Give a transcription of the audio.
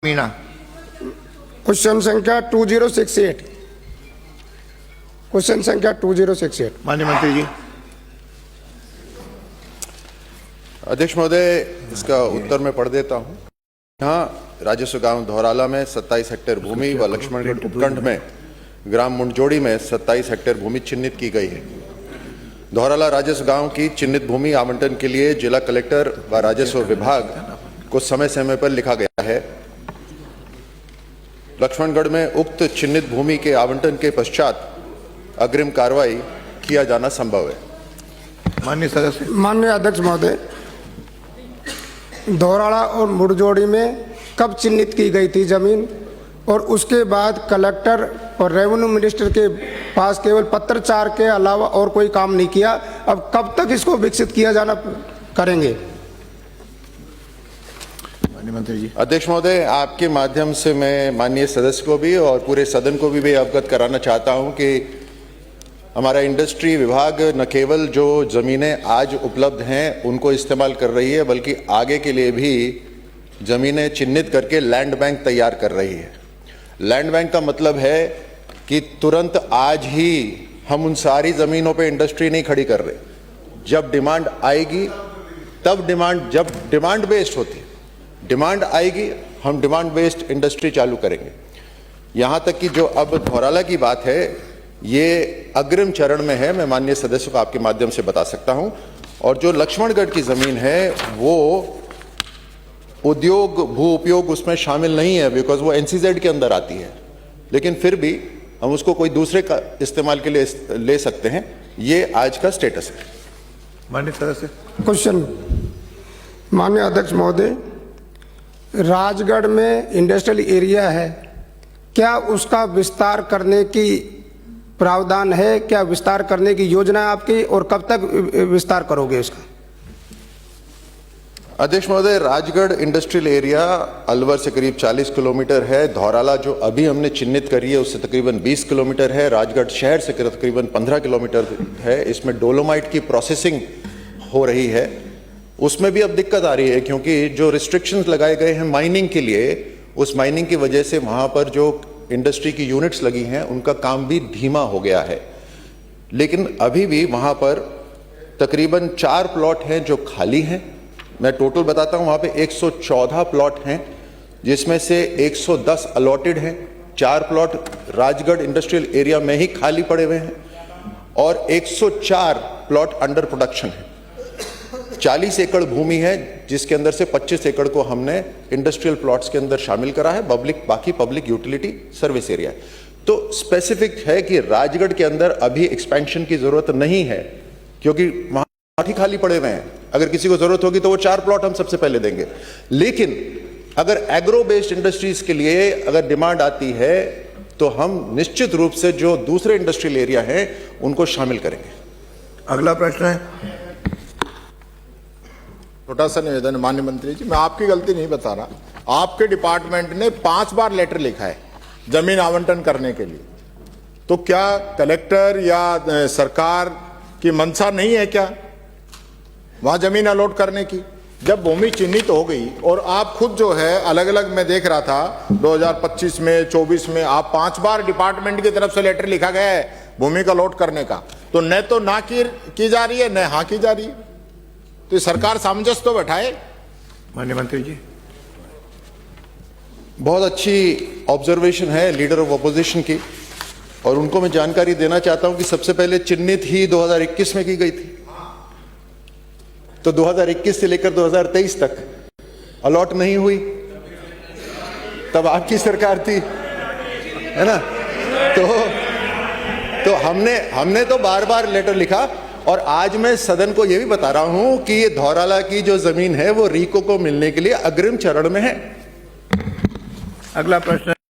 Meena. Question संख्या 2068। Question संख्या 2068। माननीय मंत्री जी। अध्यक्ष महोदय, इसका उत्तर मैं पढ़ देता हूं। यहाँ राजस्व गांव धौराला में 27 हेक्टेयर भूमि व लक्ष्मणगढ़ उपखंड में ग्राम मुंडजोड़ी में 27 हेक्टेयर भूमि चिन्हित की गई है। धौराला राजस्व गांव की चिन्हित भूमि आवंटन के लिए जिला कलेक्टर व राजस्व विभाग को समय समय पर लिखा गया है। लक्ष्मणगढ़ में उक्त चिन्हित भूमि के आवंटन के पश्चात अग्रिम कार्रवाई किया जाना संभव है। माननीय सदस्य। माननीय अध्यक्ष महोदय, धौराला और मुंडजोड़ी में कब चिन्हित की गई थी जमीन, और उसके बाद कलेक्टर और रेवेन्यू मिनिस्टर के पास केवल पत्राचार के अलावा और कोई काम नहीं किया। अब कब तक इसको विकसित किया जाना करेंगे? माननीय मंत्री जी। अध्यक्ष महोदय, आपके माध्यम से मैं माननीय सदस्य को भी और पूरे सदन को भी अवगत कराना चाहता हूं कि हमारा इंडस्ट्री विभाग न केवल जो जमीनें आज उपलब्ध हैं उनको इस्तेमाल कर रही है, बल्कि आगे के लिए भी जमीनें चिन्हित करके लैंड बैंक तैयार कर रही है। लैंड बैंक का मतलब है कि तुरंत आज ही हम उन सारी जमीनों पे इंडस्ट्री नहीं खड़ी कर रहे। जब डिमांड आएगी तब जब डिमांड बेस्ड होती है, डिमांड आएगी हम डिमांड बेस्ड इंडस्ट्री चालू करेंगे। यहां तक कि जो अब धौराला की बात है ये अग्रिम चरण में है, मैं माननीय सदस्य को आपके माध्यम से बता सकता हूं। और जो लक्ष्मणगढ़ की जमीन है वो उद्योग भू उपयोग उसमें शामिल नहीं है, बिकॉज वो एनसीजेड के अंदर आती है, लेकिन फिर भी हम उसको कोई दूसरे का इस्तेमाल के लिए ले सकते हैं। ये आज का स्टेटस है। माननीय सदस्य। क्वेश्चन। माननीय अध्यक्ष महोदय, राजगढ़ में इंडस्ट्रियल एरिया है, क्या उसका विस्तार करने की प्रावधान है? क्या विस्तार करने की योजना है आपकी, और कब तक विस्तार करोगे इसका? अध्यक्ष महोदय, राजगढ़ इंडस्ट्रियल एरिया अलवर से करीब 40 किलोमीटर है। धौराला जो अभी हमने चिन्हित करी है उससे तकरीबन 20 किलोमीटर है। राजगढ़ शहर से तकरीबन 15 किलोमीटर है। इसमें डोलोमाइट की प्रोसेसिंग हो रही है, उसमें भी अब दिक्कत आ रही है, क्योंकि जो रिस्ट्रिक्शंस लगाए गए हैं माइनिंग के लिए, उस माइनिंग की वजह से वहां पर जो इंडस्ट्री की यूनिट्स लगी हैं उनका काम भी धीमा हो गया है। लेकिन अभी भी वहां पर तकरीबन 4 प्लॉट हैं जो खाली हैं। मैं टोटल बताता हूं, वहां पे 114 प्लॉट हैं, जिसमें से 110 अलॉटेड हैं। 4 प्लॉट राजगढ़ इंडस्ट्रियल एरिया में ही खाली पड़े हुए हैं और 104 प्लॉट अंडर प्रोडक्शन है। 40 एकड़ भूमि है जिसके अंदर से 25 एकड़ को हमने इंडस्ट्रियल प्लॉट्स के अंदर शामिल करा है। बाकी पब्लिक यूटिलिटी सर्विस एरिया है। तो स्पेसिफिक है कि राजगढ़ के अंदर अभी एक्सपेंशन की जरूरत नहीं है, क्योंकि वहां ही खाली पड़े हुए हैं। अगर किसी को जरूरत होगी तो वो 4 प्लॉट हम सबसे पहले देंगे। लेकिन अगर एग्रो बेस्ड इंडस्ट्रीज के लिए अगर डिमांड आती है तो हम निश्चित रूप से जो दूसरे इंडस्ट्रियल एरिया हैं उनको शामिल करेंगे। अगला प्रश्न है। छोटा सा निवेदन माननीय मंत्री जी, मैं आपकी गलती नहीं बता रहा। आपके डिपार्टमेंट ने 5 बार लेटर लिखा है जमीन आवंटन करने के लिए, तो क्या कलेक्टर या सरकार की मंशा नहीं है क्या वहां जमीन अलॉट करने की? जब भूमि चिन्हित हो गई और आप खुद जो है अलग अलग मैं देख रहा था 2025 में 24 में आप 5 बार डिपार्टमेंट की तरफ से लेटर लिखा गया है भूमि का अलॉट करने का, तो न तो ना की जा रही है न हाँ की जा रही है। तो सरकार सामंजस्य तो बैठाए। माननीय मंत्री जी। बहुत अच्छी ऑब्जर्वेशन है लीडर ऑफ अपोजिशन की, और उनको मैं जानकारी देना चाहता हूं कि सबसे पहले चिन्हित ही 2021 में की गई थी, तो 2021 से लेकर 2023 तक अलॉट नहीं हुई, तब आपकी सरकार थी, है ना? तो हमने तो बार बार लेटर लिखा, और आज मैं सदन को यह भी बता रहा हूं कि ये धौराला की जो जमीन है वो रीको को मिलने के लिए अग्रिम चरण में है। अगला प्रश्न।